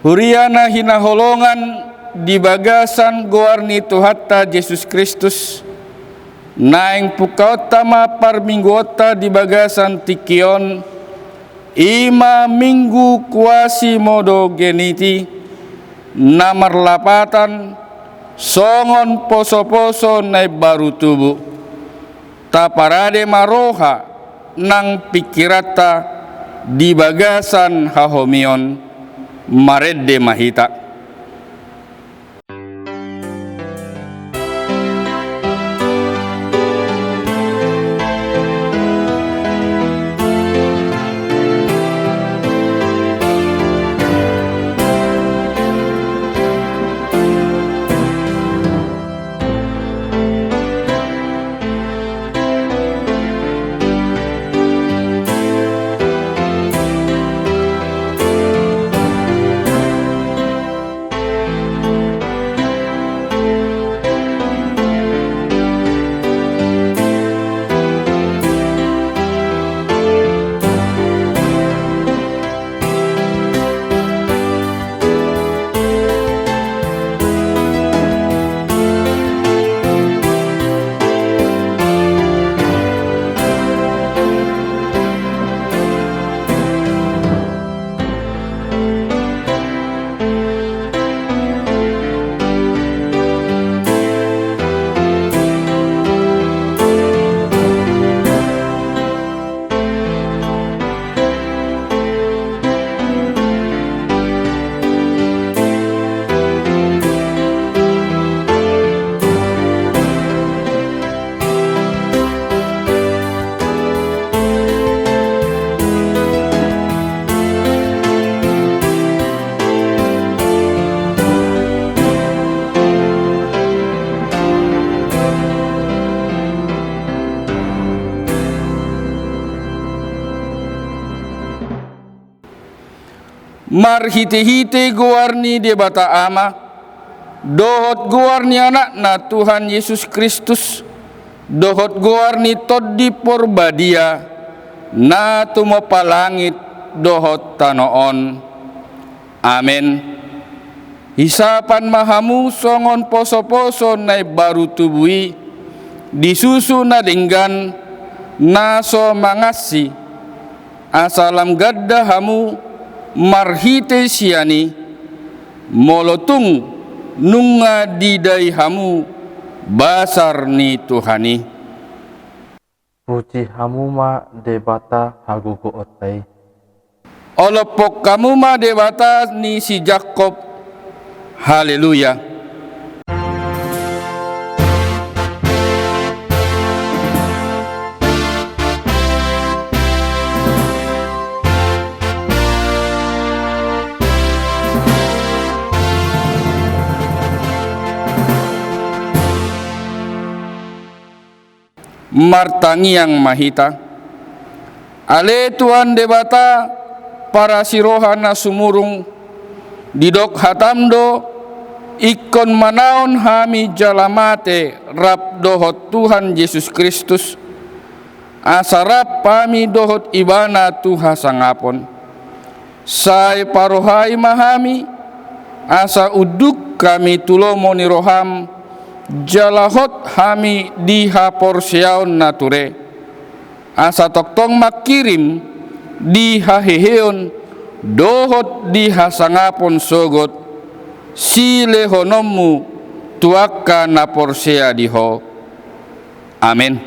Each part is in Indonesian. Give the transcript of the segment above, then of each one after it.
Huriana hinaholongan di bagasan goarni Tuhatta Yesus Kristus, naing pukautama parmingguota di bagasan tikion, ima minggu kuasi modo geniti, namarlapatan, songon poso-poso nai baru tubuh, taparade maroha nang pikirata di bagasan hahomion, maredde mahita. Marhite-hite guarni debata ama, dohot guarni anak na Tuhan Yesus Kristus, dohot guarni toddi porbadia, na tumapalangit dohot tanoon. Amen. Hisapan mahamu songon poso-poso nai baru tubui, disusu na dinggan, naso mangasi, asalam gadda hamu, marhite siani, molotung nunga didai hamu, basar ni Tuhani. Puji hamu ma debata hagugo otai. Olopok kamu ma debata ni si Jakob. Haleluya. Martangi yang mahita, ale Tuhan debata para sirohana sumurung didok hatamdo ikon manaon hami jalamate rap dohot Tuhan Yesus Kristus, asarap pami dohot ibana Tuha sangapon, sai parohai mahami asa uduk kami tulomoni roham, jalahot hami diha porsiaon nature, asa toktong makirim diha heheon, dohot diha sangapon sogot, sile honommu tuaka na porsia diho. Amin.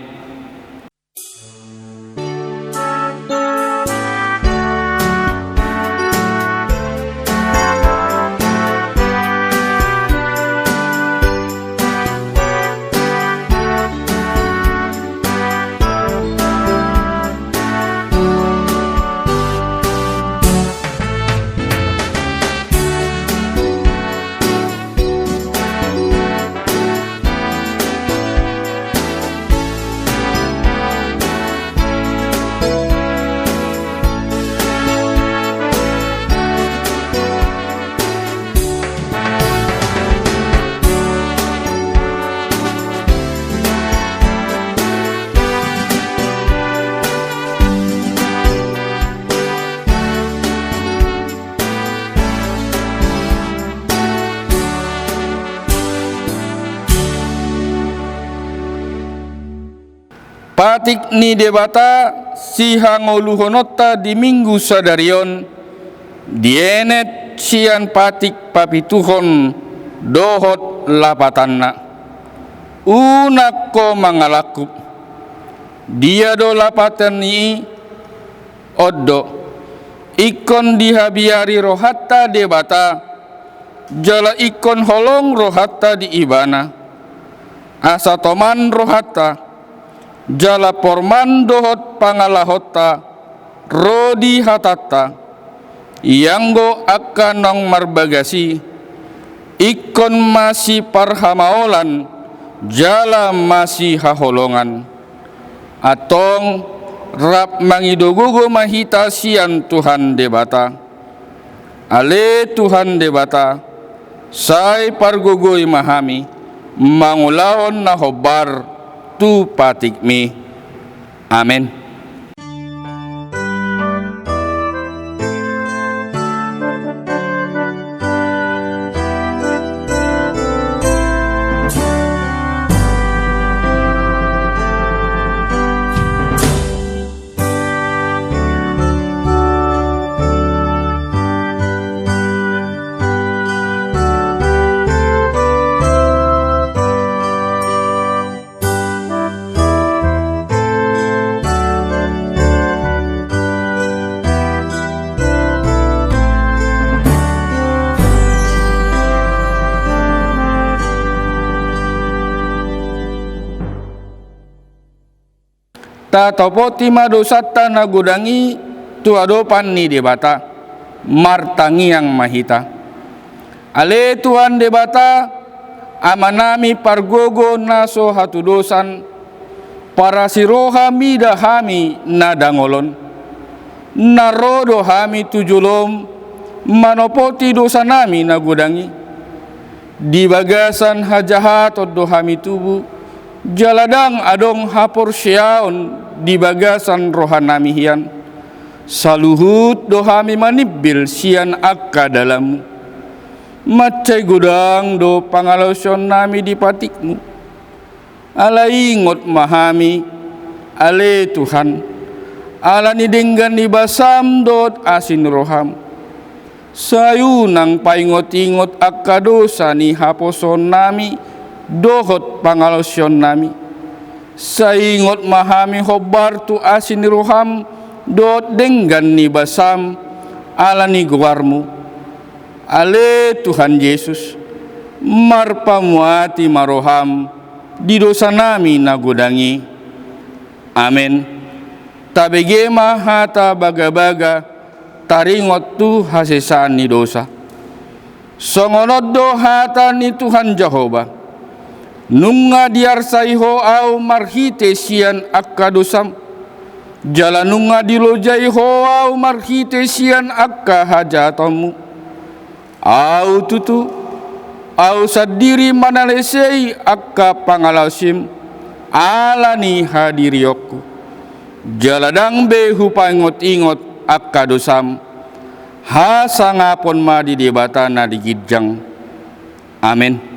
patik ni debata si hangoluhonotta di minggu sadarion dienet sian patik papituhon dohot lapatanna unak ko mangalaku dia do lapatan ni oddo ikon dihabiari rohatta debata jala ikon holong rohatta di ibana asa toman rohatta jala porman dohot pangalahotta rodi hatatta yanggo akan nong marbagasi ikon masih parhamaolan jala masih haholongan atong rap mangidogugo mahita sian Tuhan debata ale Tuhan debata sai pargugoi mahami mangulahon na hobar tu patikmi amen. Ta topoti madosata nagudangi tu adopan ni debata martangi yang mahita ale Tuhan debata amanami pargogo naso hatudosan para siroha midahami nadangolon narodo hami tujulom manopoti dosa nami nagudangi di bagasan hajahat oddo hami tubu jaladang adong hapor syaon di bagasan rohanami hian saluhut dohami manibbil sian akka dalam macai gudang do pangalausion nami di patikmu ala ingot mahami ale Tuhan ala ni denggan di basam dot asin roham sayunang paingot-ingot akka dosa ni haposon nami dohot pangalausion nami saingot mahami hobar tu asin roham dot denggan ni basam ala ni guarmu ale Tuhan Yesus marpamuati maroham di dosa nami nagudangi amen. Tabege mahata baga-baga taringot tu hasesaan ni dosa songonod do hata ni Tuhan Jehovah nunga diarsaiho au marhite sian akka dosam jala nunga dilojaiho au marhite sian akka hajatamu au tutu au sadiri manalesei akka pangalasim alani hadiriokku jaladang behu pangot-ingot akka dosam hasangapon ma di debata na digidjang amen.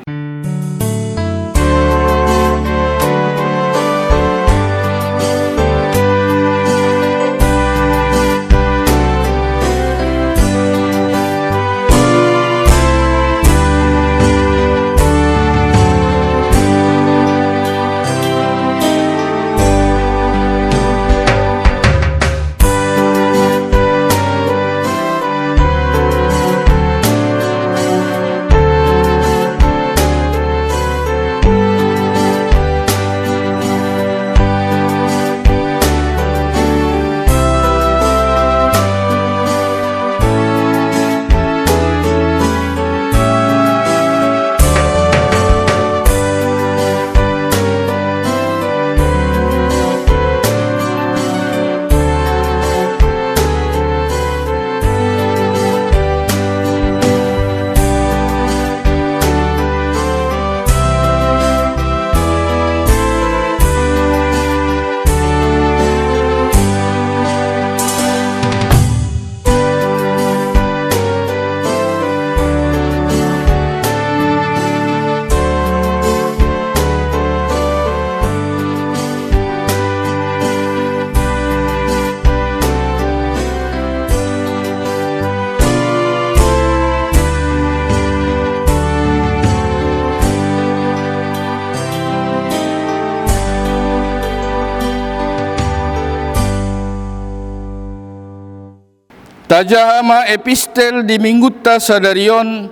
Tajahama epistel di minggutta sadarion,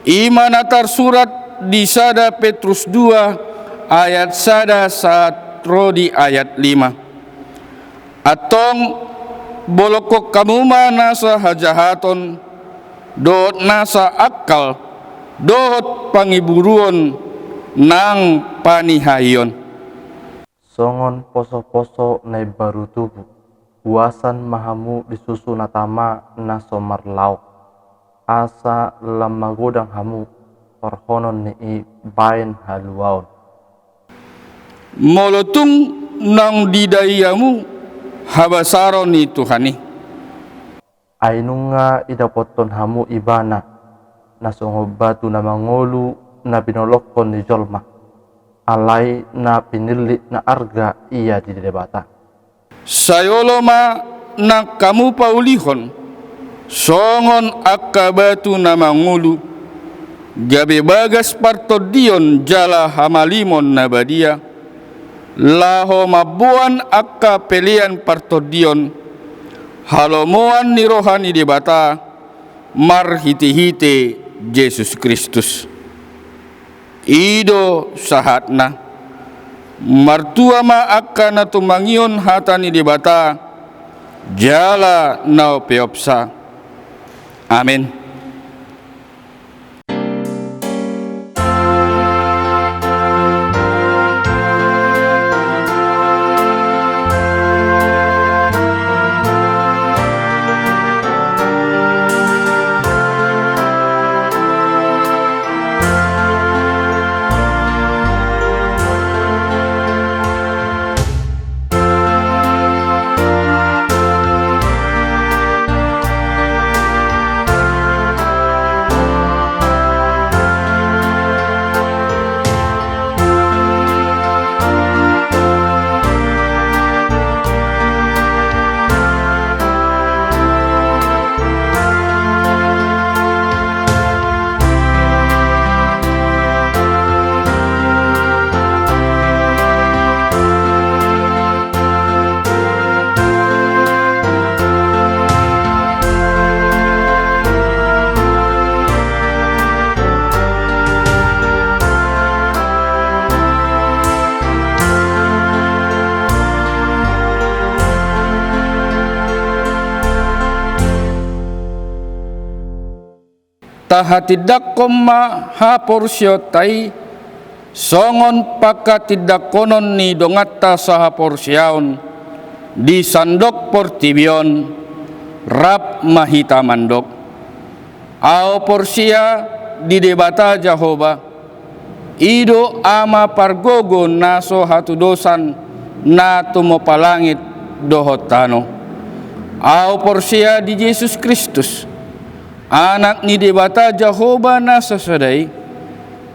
imanatar surat di sada Petrus 2 ayat sada saat rodi ayat 5. Atong bolokok kamuma nasa hajahaton, dohot nasa akal, dohot pangiburuon nang panihayon. Songon poso-poso na baru tubuh, buasan mahamu disusu natama na somar lauk. Asa lamagodang hamu, perhonon ni bain haluaon. Molotung nang didayamu, habasaron ni Tuhani. Ainunga idapoton hamu ibana, na songobatu na mangolu na binolokon ni jolma. Alai na pinili na arga iya di debata. Sayoloma na kamu paulihon, songon akabatu na mangulu, gabe bagas partodion jala hamalimon na badia, laho mabuan akka pelian partodion, halomoan ni rohani debata, marhiti-hiti Yesus Kristus. Ido sahatna martua ma akka na tumangion hatani di bata jala nao peopsa. Amin. Tahatidak koma ha porsio tai songon pakatidak konon ni dongata saha porsiaon di sandok portibion rap mahita mandok ao porsia di debata Jahoba ido ama pargogo naso hatu dosan na tumopalangit dohotano ao porsia di Yesus Kristus anak ni debata Jahoba na sasadai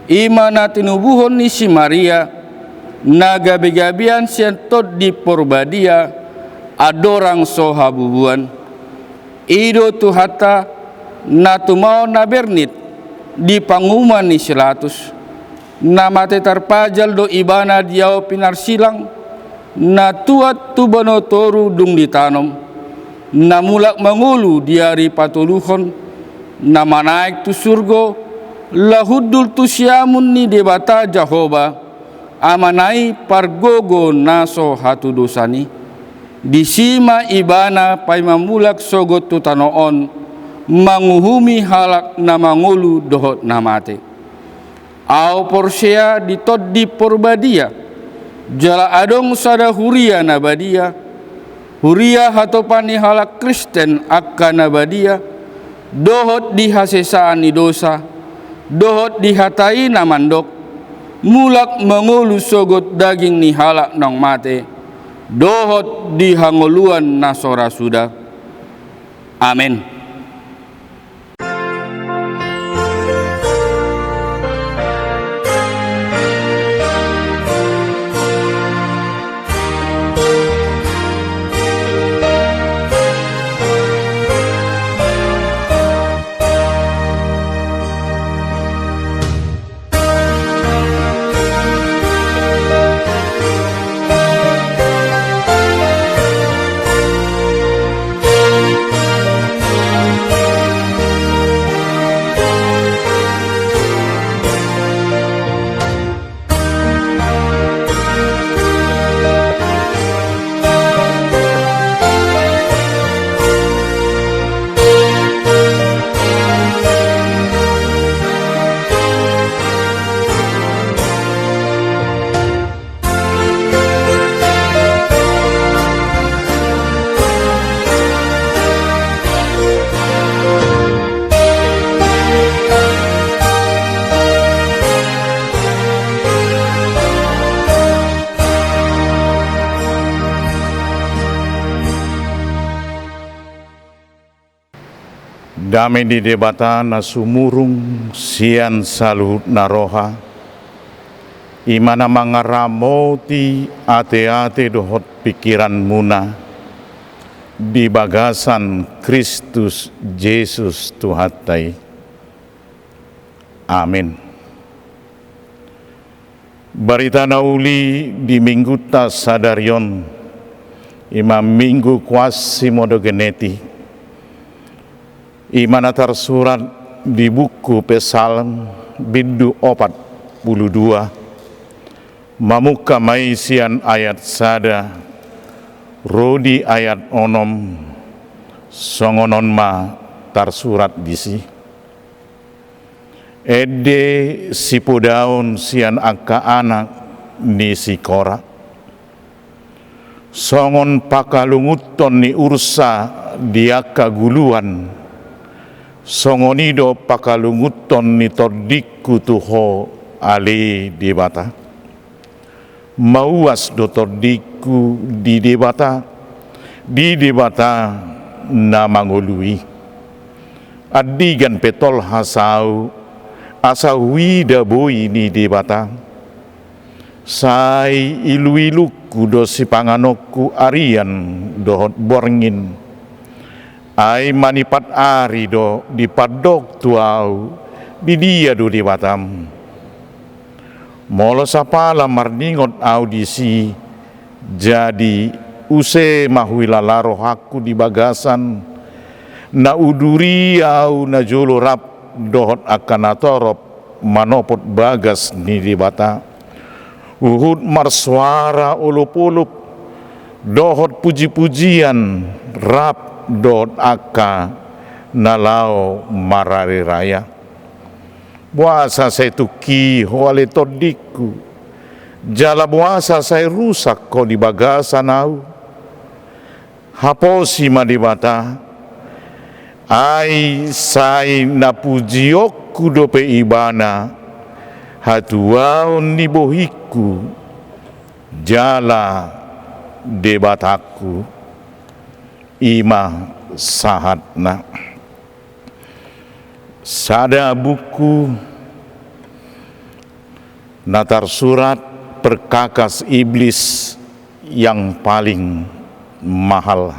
imana tinubuhon ni si Maria na gabi-gabian siantot di porbadia adorang sohabubuan ido tuhata na tumao na bernit di panguman ni silatus na mate tarpajal do ibana diaw pinarsilang na tuat tubano toru dung ditanom na mulak mangulu diari patuluhon na manaik tu surgo lahudul tu siamun ni debata Jahoba amanai pargogo naso hatu dosani disima ibana pai mamulak sogot tu tanoon manguhumi halak na mangulu dohot namate au porsea ditod di porbadia jala adong sada huria nabadia huria hatopani halak Kristen akka nabadia dohot dihasesaan ni dosa, dohot dihatai na mandok, mulak mangulu sogot daging ni halak nang mate, dohot dihangoluan na sora suda. Amin. Dame di debata na sumurung sian salut naroha, imana mangaramoti ate-ate dohot pikiran muna, di bagasan Kristus Yesus Tuhatai. Amin. Barita nauli di minggu ta sadarion, ima minggu kuasi modo geneti, imana tersurat di buku Psalm bindu 42, mamuka maisian ayat sada, rodi ayat onom, songonon ma tersurat disi. Ede sipudaun sian akka anak ni sikora, songon pakalunguton ni ursa diaka guluan, songonido pakalunguton ni tordiku tuho ali debata, mauas do tordiku di debata na mangului, adigan petol hasau asa wida boi ni debata, sai ilu-iluku do sipanganoku arian dohot borngin, ai manipat ari do di padok tuau di dia do di batam. Molo sapala marningot audisi jadi use mahuila laro haku di bagasan na uduri au na jolo rap dohot akan atorop manopot bagas ni di bata. Uhud marsuara ulup-ulup dohot puji-pujian rap dohot aka nalao marari raya. Buasa saya tuki hoale todiku, jala buasa saya rusak ko di bagasan au. Haposi madibata, ai sai napujiokku dope ibana, hatuaon ni bohiku, jala debataku, ima sahatna. Sada buku natar surat perkakas iblis yang paling mahal.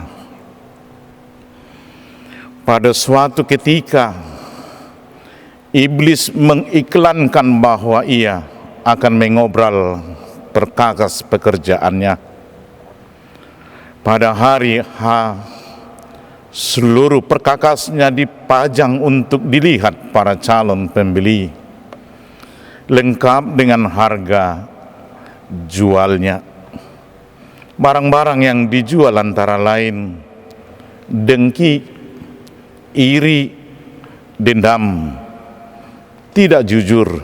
Pada suatu ketika iblis mengiklankan bahwa ia akan mengobral perkakas pekerjaannya. Pada hari H, seluruh perkakasnya dipajang untuk dilihat para calon pembeli, lengkap dengan harga jualnya. Barang-barang yang dijual antara lain dengki, iri, dendam, tidak jujur,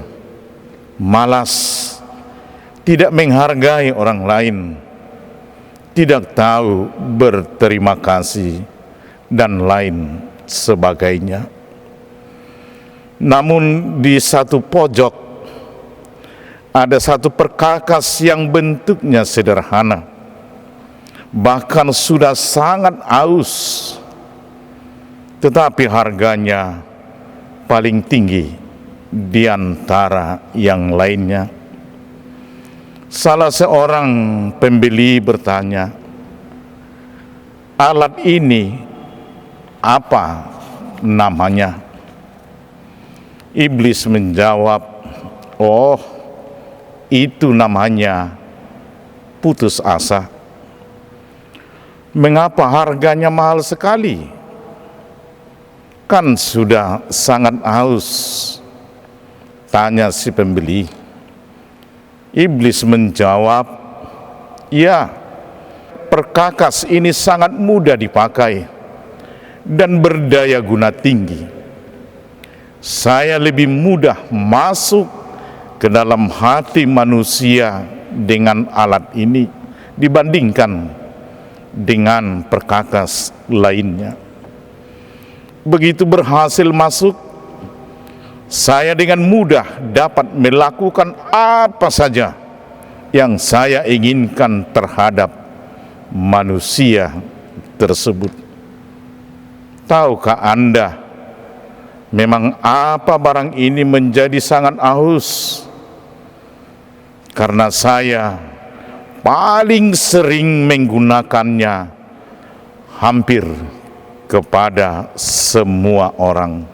malas, tidak menghargai orang lain, tidak tahu berterima kasih, dan lain sebagainya. Namun di satu pojok ada satu perkakas yang bentuknya sederhana, bahkan sudah sangat aus, tetapi harganya paling tinggi di antara yang lainnya. Salah seorang pembeli bertanya, "Alat ini apa namanya?" Iblis menjawab, "Oh, itu namanya putus asa." "Mengapa harganya mahal sekali? Kan sudah sangat haus," tanya si pembeli. Iblis menjawab, "Ya, perkakas ini sangat mudah dipakai dan berdaya guna tinggi. Saya lebih mudah masuk ke dalam hati manusia dengan alat ini dibandingkan dengan perkakas lainnya. Begitu berhasil masuk, saya dengan mudah dapat melakukan apa saja yang saya inginkan terhadap manusia tersebut. Tahukah Anda Memang apa barang ini menjadi sangat haus, karena saya paling sering menggunakannya hampir kepada semua orang.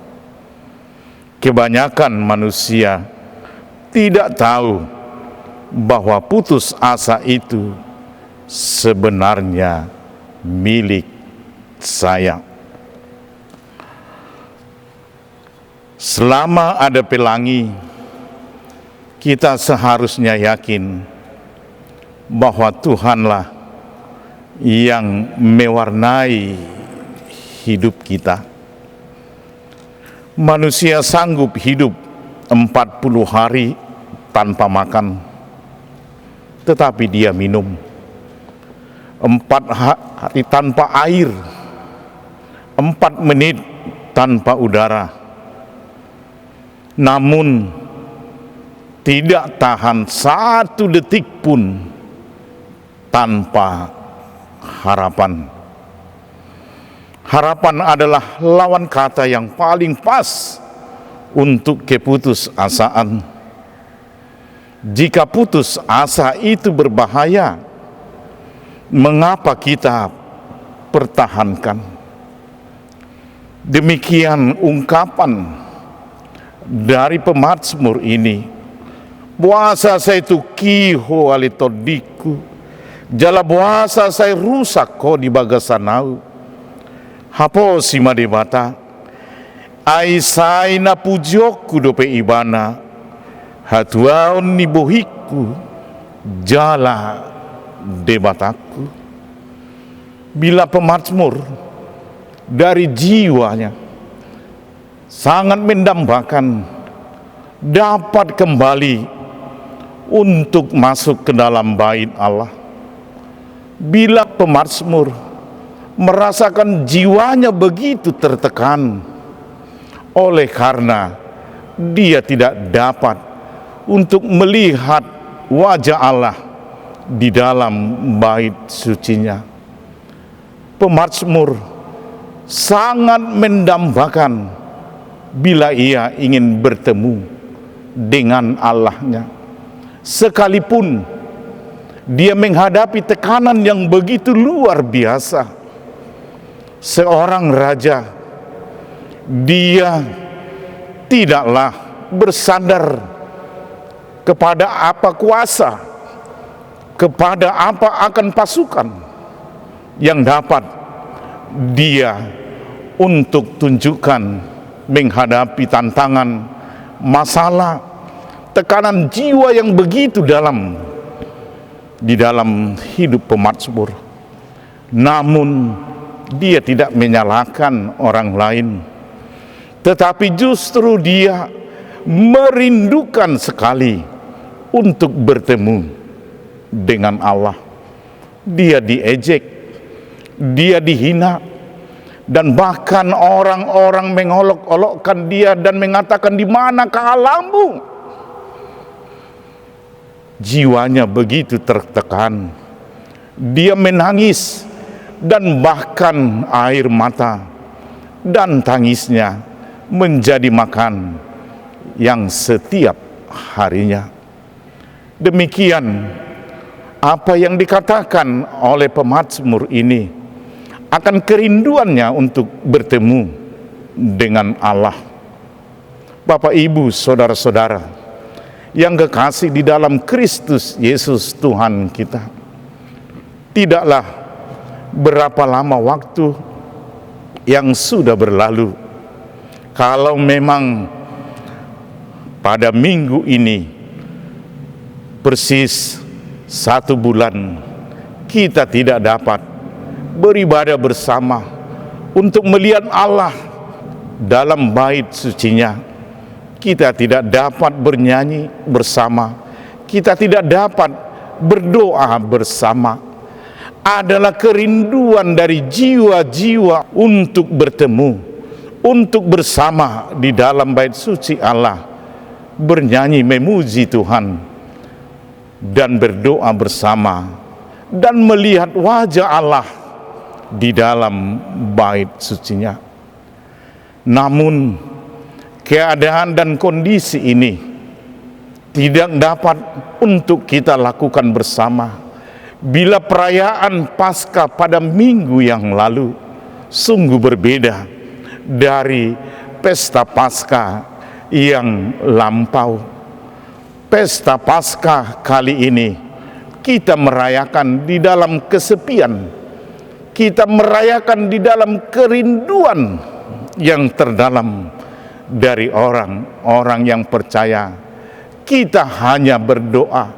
Kebanyakan manusia tidak tahu bahwa putus asa itu sebenarnya milik saya. Selama ada pelangi, kita seharusnya yakin bahwa Tuhanlah yang mewarnai hidup kita. Manusia sanggup hidup 40 hari tanpa makan, tetapi dia minum. 4 hari tanpa air, 4 menit tanpa udara. Namun tidak tahan 1 detik pun tanpa harapan. Harapan adalah lawan kata yang paling pas untuk keputusasaan. Jika putus asa itu berbahaya, mengapa kita pertahankan? Demikian ungkapan dari pemazmur ini. Buasa saya tu kiho alitodiku, jala buasa saya rusak ko di bagasanau. Hapo si madebata, ai sai na pujoku dope ibana, hatuaon ni bohiku, jala debataku. Bila pemazmur dari jiwanya sangat mendambakan dapat kembali untuk masuk ke dalam bait Allah. Bila pemazmur merasakan jiwanya begitu tertekan oleh karena dia tidak dapat untuk melihat wajah Allah di dalam bait sucinya, pemazmur sangat mendambakan bila ia ingin bertemu dengan Allahnya. Sekalipun dia menghadapi tekanan yang begitu luar biasa. Seorang raja, dia tidaklah bersandar kepada apa kuasa, kepada apa akan pasukan yang dapat dia untuk tunjukkan menghadapi tantangan, masalah, tekanan jiwa yang begitu dalam di dalam hidup pemazmur. Namun dia tidak menyalahkan orang lain, tetapi justru dia merindukan sekali untuk bertemu dengan Allah. Dia diejek, dia dihina, dan bahkan orang-orang mengolok-olokkan dia dan mengatakan, di manakah Allahmu? Jiwanya begitu tertekan, dia menangis, dan bahkan air mata dan tangisnya menjadi makan yang setiap harinya. Demikian apa yang dikatakan oleh pemazmur ini akan kerinduannya untuk bertemu dengan Allah. Bapak, Ibu, saudara-saudara yang kekasih di dalam Kristus Yesus Tuhan kita, tidaklah berapa lama waktu yang sudah berlalu. Kalau memang pada minggu ini persis 1 bulan kita tidak dapat beribadah bersama untuk melihat Allah dalam bait sucinya, kita tidak dapat bernyanyi bersama, kita tidak dapat berdoa bersama, adalah kerinduan dari jiwa-jiwa untuk bertemu, untuk bersama di dalam bait suci Allah, bernyanyi memuji Tuhan dan berdoa bersama dan melihat wajah Allah di dalam bait sucinya. Namun keadaan dan kondisi ini tidak dapat untuk kita lakukan bersama bila perayaan Paskah pada minggu yang lalu sungguh berbeda dari pesta Paskah yang lampau. Pesta Paskah kali ini kita merayakan di dalam kesepian, kita merayakan di dalam kerinduan yang terdalam dari orang-orang yang percaya. Kita hanya berdoa,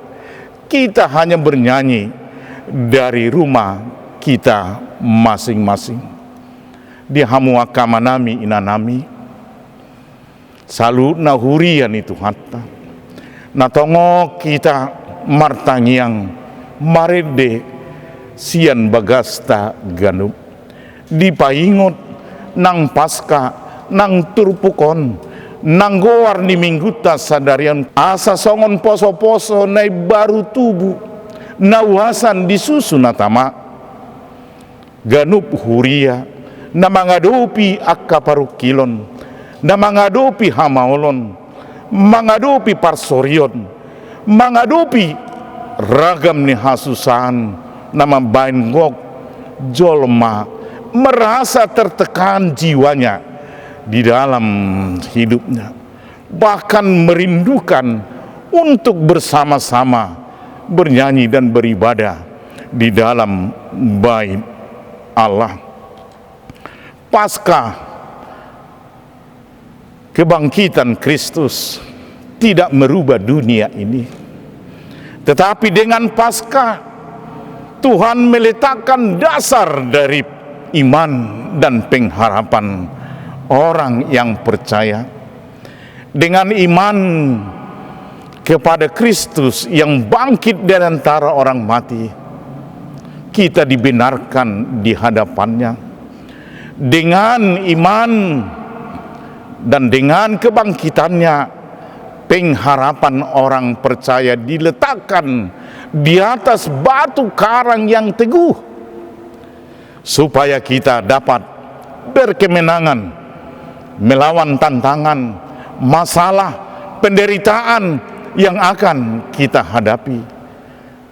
kita hanya bernyanyi dari rumah kita masing-masing. Di hamu akama nami inanami, salut na hurian itu hatta. Natongo kita martangiang marede sian bagasta ganup. Dipaingot nang Paskah nang turpukon nang goar ni mingguta sadarian asa songon poso-poso nai baru tubuh nawasan disusun natama ganup huria na mangadopi akka parukilon na mangadopi hamaolon mangadopi parsorion mangadopi ragam ni hasusan na mambain gok jolma merasa tertekan jiwanya di dalam hidupnya, bahkan merindukan untuk bersama-sama bernyanyi dan beribadah di dalam bait Allah. Paskah kebangkitan Kristus tidak merubah dunia ini, tetapi dengan Paskah Tuhan meletakkan dasar dari iman dan pengharapan orang yang percaya. Dengan iman kepada Kristus yang bangkit dari antara orang mati, kita dibenarkan di hadapannya. Dengan iman dan dengan kebangkitannya, pengharapan orang percaya diletakkan di atas batu karang yang teguh, supaya kita dapat berkemenangan melawan tantangan, masalah, penderitaan yang akan kita hadapi.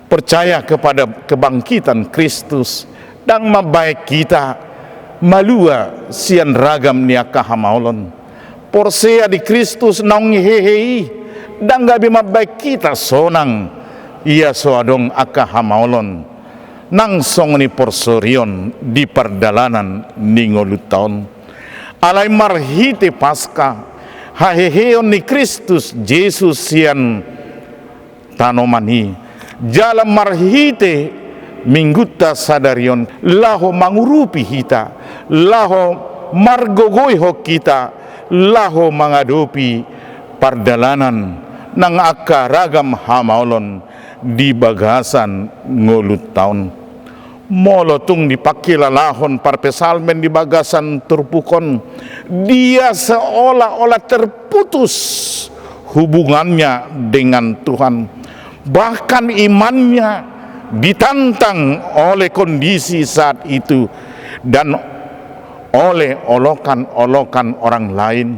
Percaya kepada kebangkitan Kristus dan membaik kita malua sian ragam niaka hamaulon. Porsea di Kristus naung hehei dan gabi membaik kita sonang ia soadong aka hamaulon nang songni porsorion di perdalanan ningolut tahun. Alai marhite Paskah haheheon ni Kristus Yesus sian tanomani jalan marhite mingguta sadarion laho mangurupi hita, laho margogoyho kita, laho mangadopi pardalanan nang akka ragam hamaulon di bagasan ngulut tahun. Molotung dipakilalahon parpesalmen di bagasan turpukon, dia seolah-olah terputus hubungannya dengan Tuhan, bahkan imannya ditantang oleh kondisi saat itu dan oleh olokan-olokan orang lain.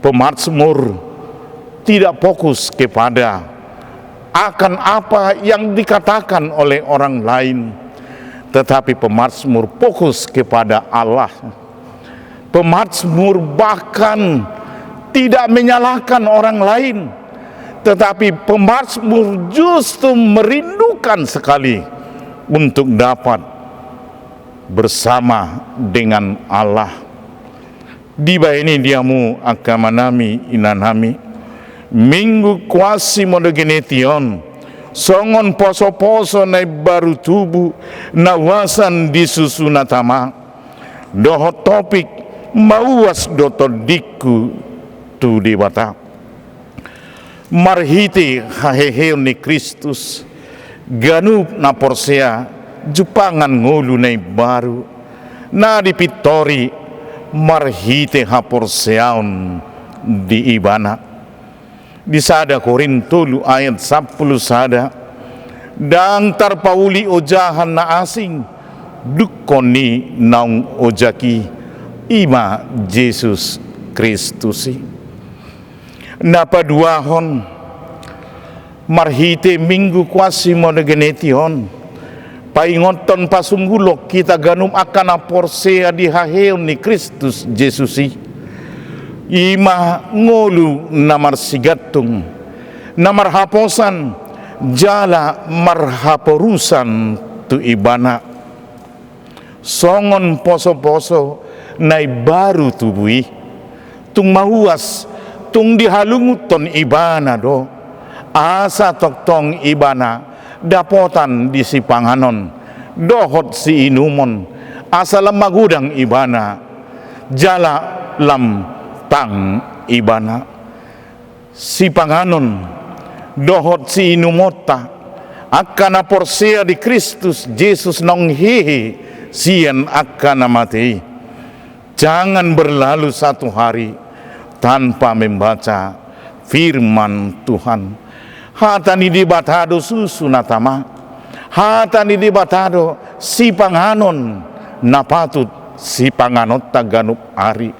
Pemazmur tidak fokus kepada akan apa yang dikatakan oleh orang lain, tetapi pemazmur fokus kepada Allah. Pemazmur bahkan tidak menyalahkan orang lain, tetapi pemazmur justru merindukan sekali untuk dapat bersama dengan Allah. Diba ini diamu akamanami inanami minggu kuasi modogenetion songon poso-poso na baru tubuh nawasan disusunatama doho topik mauas dotodiku tu dewata marhiti haheheon ni Kristus ganup na porsea jupangan ngulu na baru na dipitori marhiti ha porseaon di ibana. Di sada Korintolu ayat 10 sada dang tarpauli ojahan na asing dukoni naung ojaki ima Yesus Kristus. Napaduahon marhite minggu kuasi monegenetion paingoton pasunggulok kita ganum akan aporsea dihaheon ni Kristus Yesusi ima ngolu namar sigatung namar haposan jala marhaporusan tu ibana songon poso-poso nai baru tubui tung mahuas tung dihalunguton ibana do asa toktong ibana dapotan di si panganon dohot si inumon asa lemagudang ibana jala lam tang ibana si panganon dohot si inumota akan aporsea di Kristus Yesus nong hehe sian akan mati. Jangan berlalu satu hari tanpa membaca firman Tuhan. Hatani di batado susunatama, hatani di batado si panganon napatut si panganot taganup ari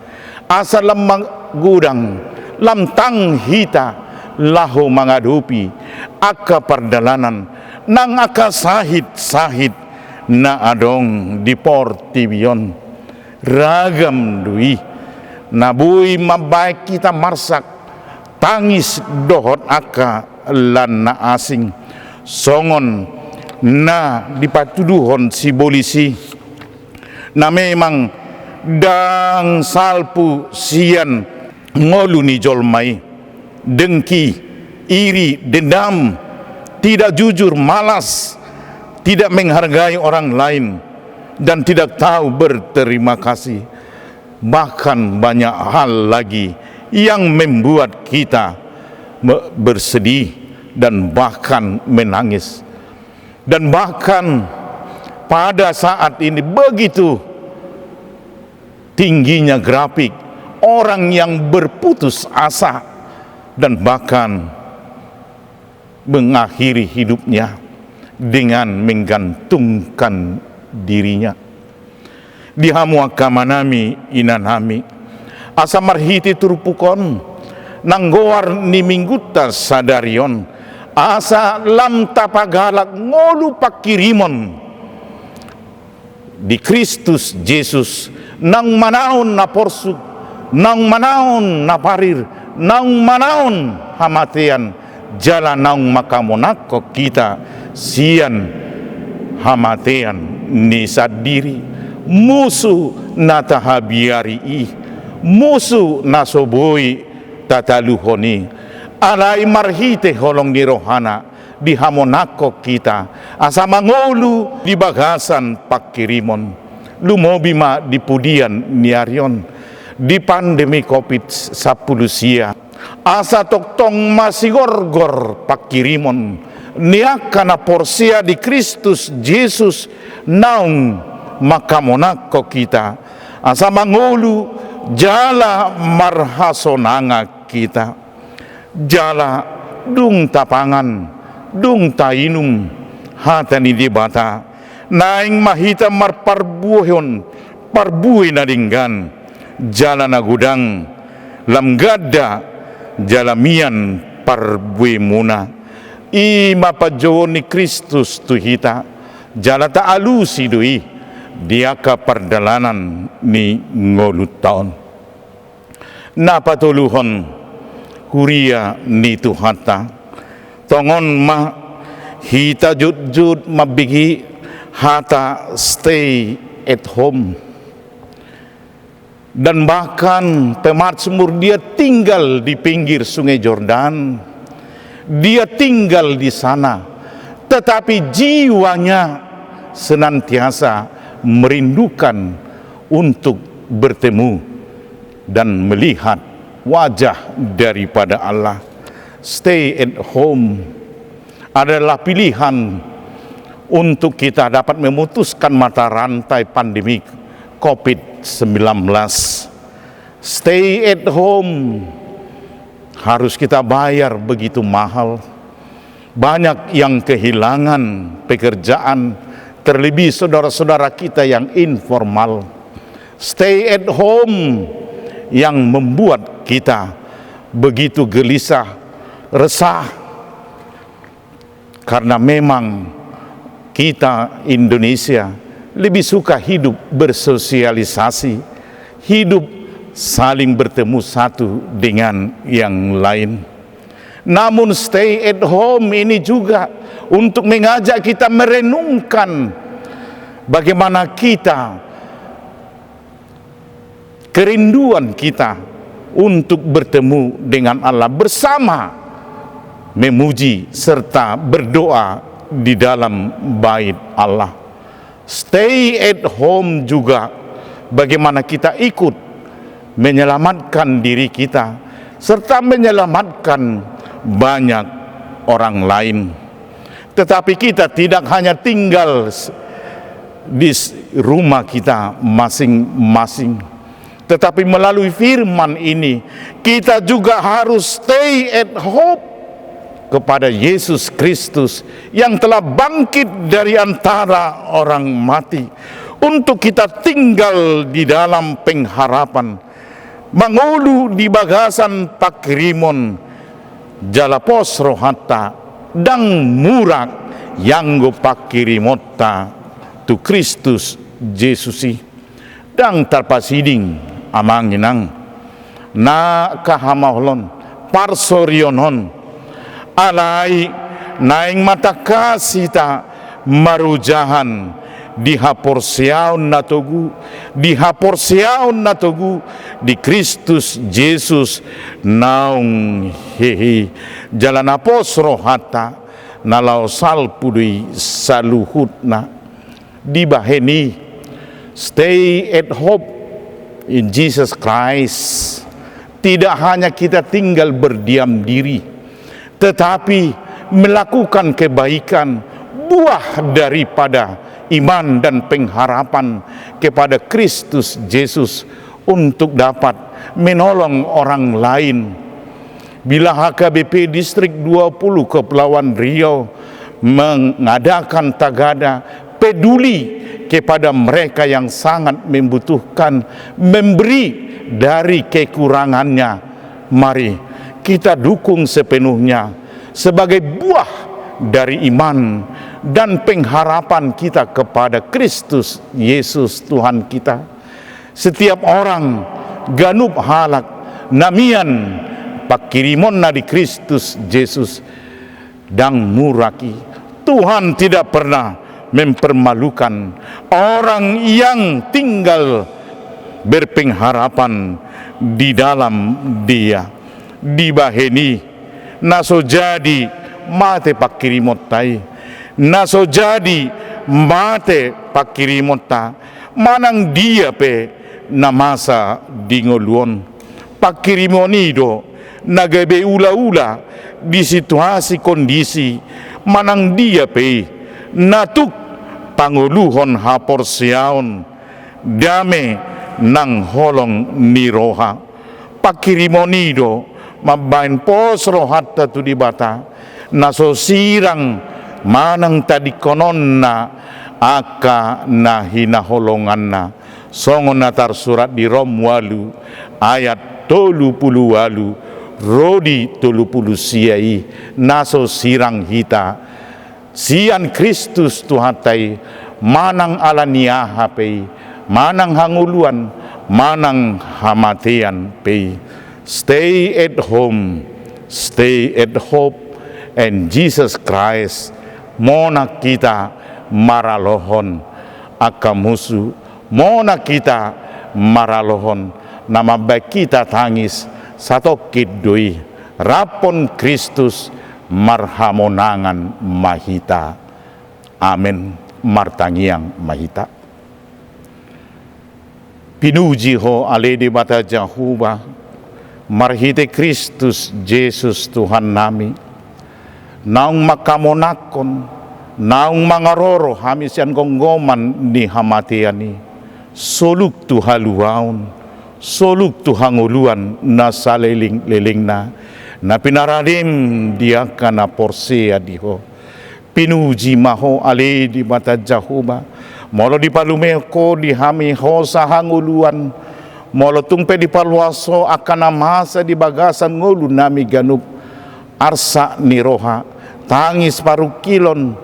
asal lemang gudang lamtang hita lahu mangadupi aka perdalanan nang aka sahid na adong di portibion ragam dui nabui mabaik kita marsak tangis dohot aka lan na asing songon na dipatuduhon si polisi na memang dang salpu sian ngolu ni jolmai dengki iri dendam tidak jujur malas tidak menghargai orang lain dan tidak tahu berterima kasih bahkan banyak hal lagi yang membuat kita bersedih dan bahkan menangis dan bahkan pada saat ini begitu tingginya grafik orang yang berputus asa dan bahkan mengakhiri hidupnya dengan menggantungkan dirinya di hamu akamanami inanami asa marhiti turpukon nanggowar ni mingguta sadarion asa lam tapagalak ngolu pakirimon di Kristus Yesus nang manaon na porsuk nang manaon na parir nang manaon hamatian jala nang makamonako kita sian hamatian ni sadiri musuh na tahabiari musuh na soboi tataluhoni alai marhite holong ni rohana di hamonako kita asa mangolu di bagasan pakirimon lumobima di pudian niarion di pandemi COVID-19 asa toktong masigorgor pakirimon niakana porsia di Kristus Yesus naung makamonako kita asa mangolu jala marhasonanga kita jala dung tapangan dung tainum hatani di bata naing mahita marparbuhon parbuhi na dinggan jala na gudang lamgada jala mian parbuhi muna i mapajoon ni Kristus tuhita jala taalusi dui dia ka perdalanan ni ngolut taon napatuluhon kuria ni tuhata tongon ma hita jud mabigi hata stay at home dan bahkan pemasmur dia tinggal di pinggir sungai Jordan dia tinggal di sana tetapi jiwanya senantiasa merindukan untuk bertemu dan melihat wajah daripada Allah. Stay at home adalah pilihan untuk kita dapat memutuskan mata rantai pandemi COVID-19. Stay at home harus kita bayar begitu mahal. Banyak yang kehilangan pekerjaan, terlebih saudara-saudara kita yang informal. Stay at home yang membuat kita begitu gelisah, resah, karena memang kita Indonesia lebih suka hidup bersosialisasi, hidup saling bertemu satu dengan yang lain. Namun stay at home ini juga untuk mengajak kita merenungkan bagaimana kita, kerinduan kita untuk bertemu dengan Allah bersama, memuji serta berdoa di dalam bait Allah. Stay at home juga bagaimana kita ikut menyelamatkan diri kita serta menyelamatkan banyak orang lain. Tetapi kita tidak hanya tinggal di rumah kita masing-masing, tetapi melalui firman ini kita juga harus stay at home kepada Yesus Kristus yang telah bangkit dari antara orang mati, untuk kita tinggal di dalam pengharapan, mangulu di bagasan pakrimon jalapos rohata dang murak yang go pakirimota tu Kristus Jesusi dang tarpasiding amanginang na kahamahlon parsorionon alai naing mata kasita marujahan dihaporsiaon na togu di Kristus Yesus naung hehe jalan apos rohata nalau salpudui saluhutna dibaheni. Stay at home in Jesus Christ tidak hanya kita tinggal berdiam diri, tetapi melakukan kebaikan, buah daripada iman dan pengharapan kepada Kristus Yesus untuk dapat menolong orang lain. Bila HKBP Distrik 20 Kepulauan Riau mengadakan tagada peduli kepada mereka yang sangat membutuhkan, memberi dari kekurangannya, mari kita dukung sepenuhnya sebagai buah dari iman dan pengharapan kita kepada Kristus Yesus Tuhan kita. Setiap orang ganup halak namian pakirimon na di Kristus Yesus dang muraki. Tuhan tidak pernah mempermalukan orang yang tinggal berpengharapan di dalam Dia. Dibaheni naso jadi mate pakirimotai, naso jadi mate pakirimota manang dia pe namasa dingoluon pakirimonido nagabe ula-ula di situasi kondisi manang dia pe natuk panguluhon haporsiaon dame nang holong niroha pakirimonido mabain pos rohatta tu di bata naso sirang manang tadi konon na aka na hinaholongan na songon natar surat di Rom walu ayat 30 walu rodi 30 siai naso sirang hita sian Kristus tuhatai manang alania hapei manang hanguluan manang hamatean pei. Stay at home, stay at hope, and Jesus Christ mona kita maralohon akamusu, mona kita maralohon nama baik kita tangis satokit doi rapon Kristus marhamonangan mahita. Amin. Martangiang mahita. Pinuji ho aledi bata Jahuba marhite Kristus Yesus Tuhan nami naung makamonakon naung mangaroro hamisian gonggoman ni hamatiani soluk tu haluaun soluk tu hanguluan na saleling-leling na pinaradim dia kana porsia diho pinuji maho ale di mata Jahuba molo di palumeko di hami ho sa hanguluan Molotung pe di paluaso akan masa di bagasan ngulu nami ganup arsa niroha tangis paru kilon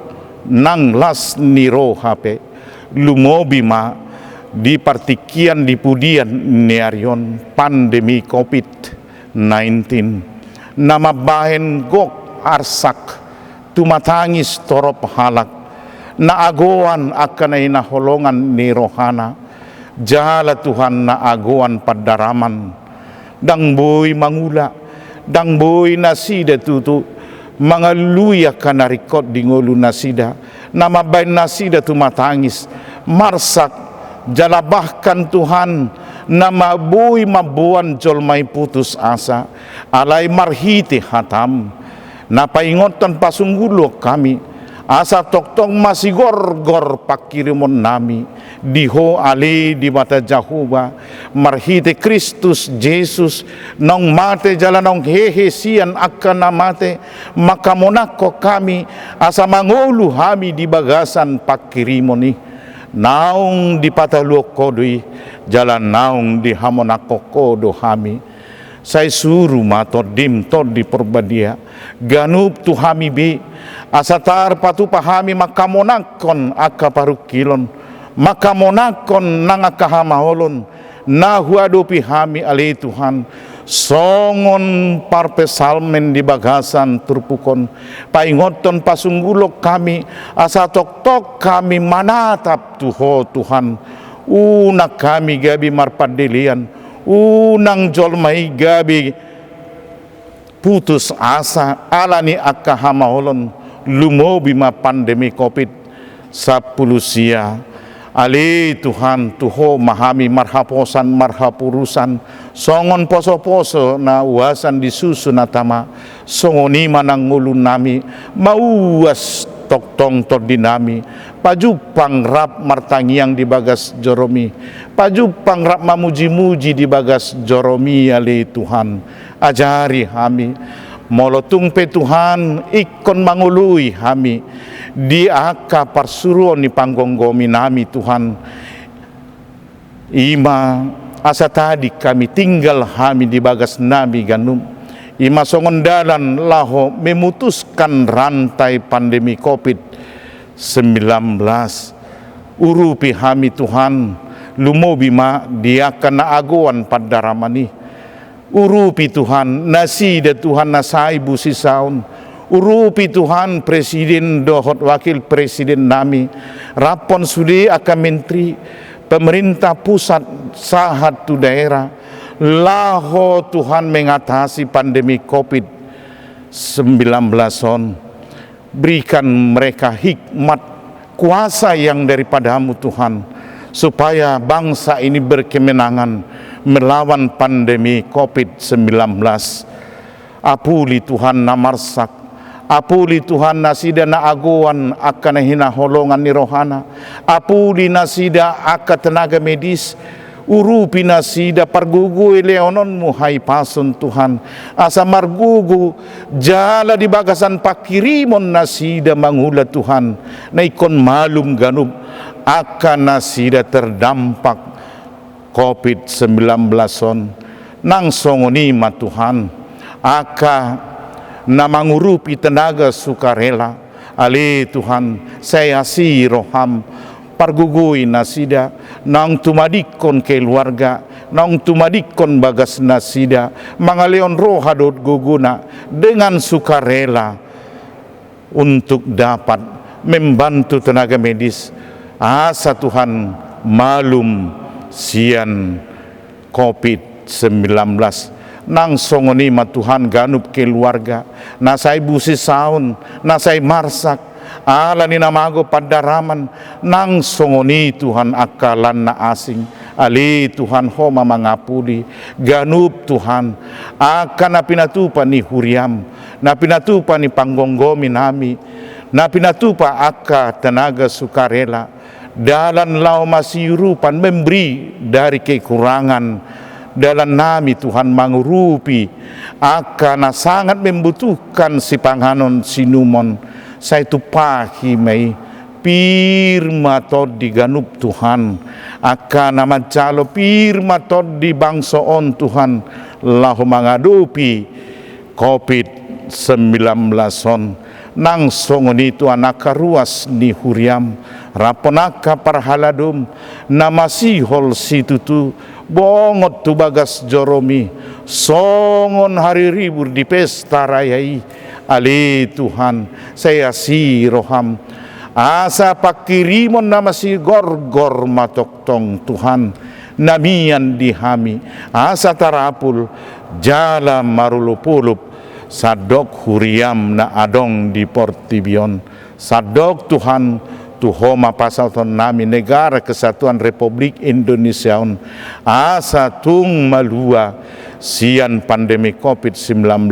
nang las niroha pe lumobi ma di partikian di pudian nearion pandemi COVID-19 nama bahen gok arsak tumatangis torop halak na agoan akan ina holongan nirohana jala Tuhan na agoan padaraman dang boy mangula dang boy nasida tutu mga luya kanarikot di ngulu nasida nama bain nasida tumatangis marsak jalabahkan Tuhan nama boy mabuan jolmay putus asa alay marhiti hatam napaingotan pasunggulo kami asa toktong masigor-gor pakirimon nami diho ali di mata Jehovah marhite Kristus Jesus nong mate jalanong hehesian akan namate makamonako kami asa mangulu hami di bagasan pakirimoni naung di pataluok kodoi jalan naung di hamonako kodo hami say suru matod dim tod di porbadia ganup tu hami bi asatar patu pahami makamonakon akaparukilon makamonakon nangakahamaholon nahuadopi hami ali Tuhan songon parpesalmen di bagasan turpukon paingoton pasunggulok kami asa tok-tok kami manatap tuho Tuhan unak kami gabi marpadelian unang jolmai gabi putus asa alani akahamaholon lumobi ma pandemi COVID-10 ali Tuhan tuho mahami marhaposan marhapurusan songon poso-poso na uasan disusun atama songoni manang ngulun nami mauas toktong tordinami pajupang rap martangiang di bagas joromi pajupang rap mamuji-muji di bagas joromi ali Tuhan ajari hami molotung pe Tuhan ikon mangului hami di aka parsuruan ni panggonggomi nami Tuhan ima asa tadi kami tinggal hami di bagas nami ganum ima songondalan laho memutuskan rantai pandemi COVID-19 urupi hami Tuhan lumobi ma dia kena aguan padaramani urupi Tuhan nasida Tuhan nasai busi saun urupi Tuhan presiden dohot wakil presiden nami rapon sudi akan menteri pemerintah pusat sahat tu daerah laho Tuhan mengatasi pandemi COVID-19 on berikan mereka hikmat kuasa yang daripadamu Tuhan supaya bangsa ini berkemenangan melawan pandemi COVID-19 apuli Tuhan namarsak apuli Tuhan nasida na aguan akan hina holongan ni rohana apuli nasida akan tenaga medis urupi nasida pargugu leonon muhai pasun Tuhan asa margugu jala di bagasan pakirimon nasida mangula Tuhan na ikon malum ganub akan nasida terdampak COVID-19 on nang songoni ma Tuhan aka na mangurupi tenaga sukarela ali Tuhan saya si roham pargugui nasida nang tumadikon keluarga nang tumadikon bagas nasida mangaleon rohadot guguna dengan sukarela untuk dapat membantu tenaga medis asa Tuhan malum sian COVID-19 nang songoni ma Tuhan ganup keluarga nasai busi saun nasai marsak ala ni namago padaraman nang songoni Tuhan akalan na asing ali Tuhan homa mangapuli ganup Tuhan akan na pinatupa ni huriam na pinatupa ni panggonggomi nami na pinatupa aka tenaga sukarela dalan lau masirupan memberi dari kekurangan dalam nami Tuhan mangurupi akan sangat membutuhkan si panganon sinumon saya tu pahi mai pirma to di ganup Tuhan, akan nama calo pirma to di bangsoon Tuhan, lahu mengadupi COVID-19 nang songon itu anaka ruas ni huriam raponaka parhaladum namasihol situtu bongot tu bagas joromi songon hari ribur di pesta rayai ali Tuhan saya si roham asa pakirimon nama si gorgor matoktong Tuhan namian dihami asa tarapul jala marulupulup sadok huriam na adong di Portibion sadok Tuhan tuhoma pasal ton nami negara kesatuan Republik Indonesia asa tung malua sian pandemi COVID-19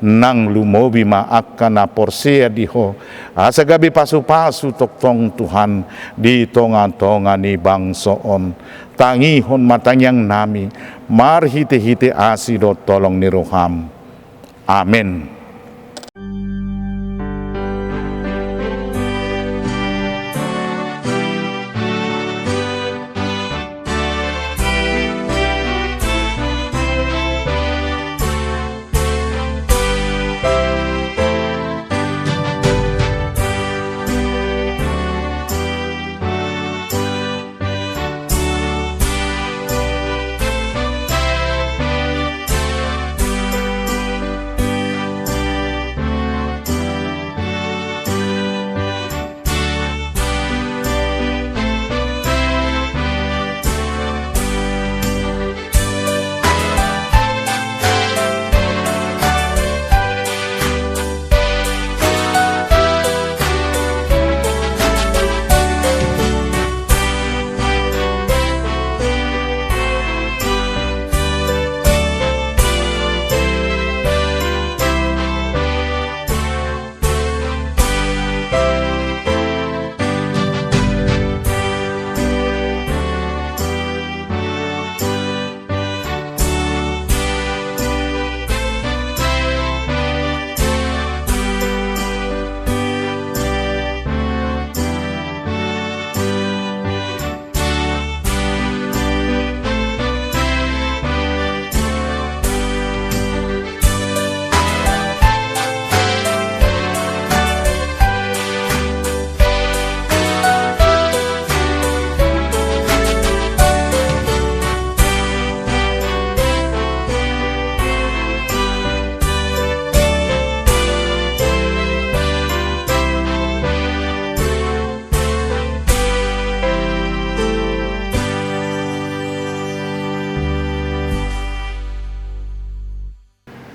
nang lumobi ma akan porsea diho asa gabi pasu-pasu toktong Tuhan di tonga-tonga ni bangsoon tangihon matanyang nami marhite-hite asido tolong ni roham. Amin.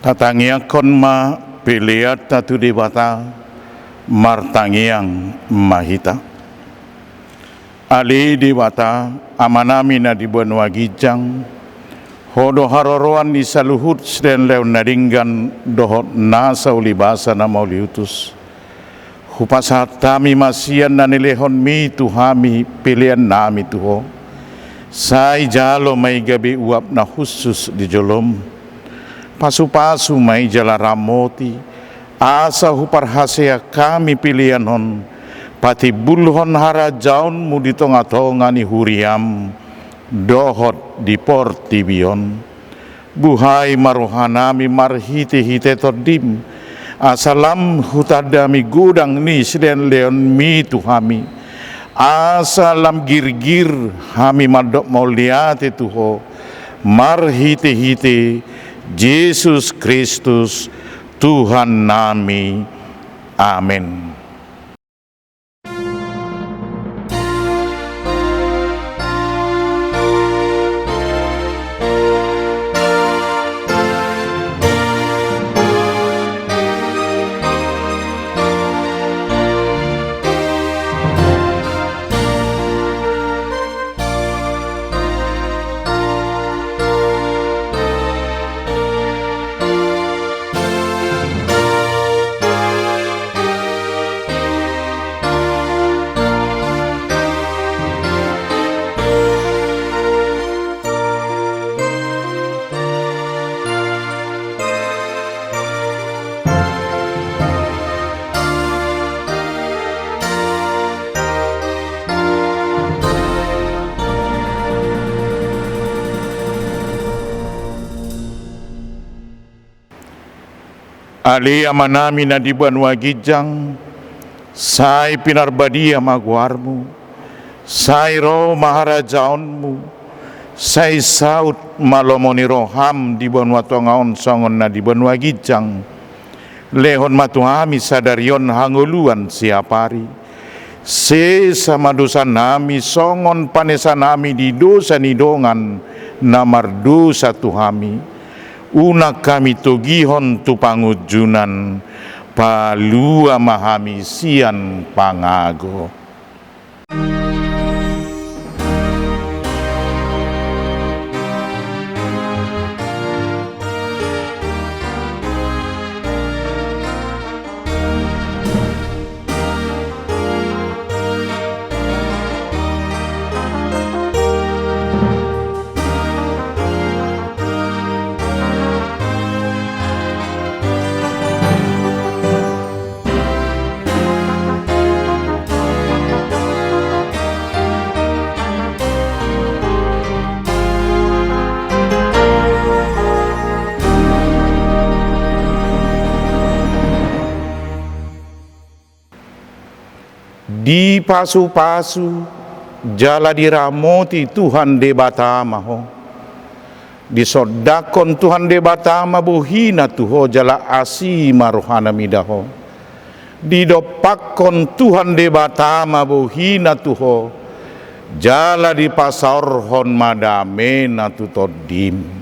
Tatangia konma piliat tatu debata martangiang mahita. Ali debata amanami na dibuan wagijang hodo haroroan di saluhut sden leon naringgan dohot nasa ulibasa na mauliutus. Hupasatami masian na nilehon mi tuhami pilihan nami tuho. Sai jalo may gabi uap na khusus di jolom. Pasu-pasu may jala ramoti, asa huparhasea kami pilihan hon, pati bulhon hara jaun mu di tonga-tonga ni huriam, dohot di Portibion. Buhay marohanami marhite-hite todim, asalam hutadami gudang ni siden leon mi tuhami, asalam gir-gir hami madok mauliate tuho, marhite-hite, Yesus Kristus Tuhan nami. Amin. Alia manami na dibuan wagijang, sai pinarbadia maguarmu, sai ro maharajaonmu, sai saut malomoni roham dibuan watongaon songon na dibuan wagijang, lehon matuhami sadarion hanguluan siapari, se sama dosa nami songon panesa nami di dosa nidongan namar dosa tuhami, unak kami tugihon tu pangujunan, palua mahami sian pangago. Di pasu-pasu jala diramoti Tuhan de batama ho, disodakon Tuhan de batama buhina tuho jala asima rohana midaho, didopakon Tuhan de batama buhina tuho jala di pasarhon madamena tutodim.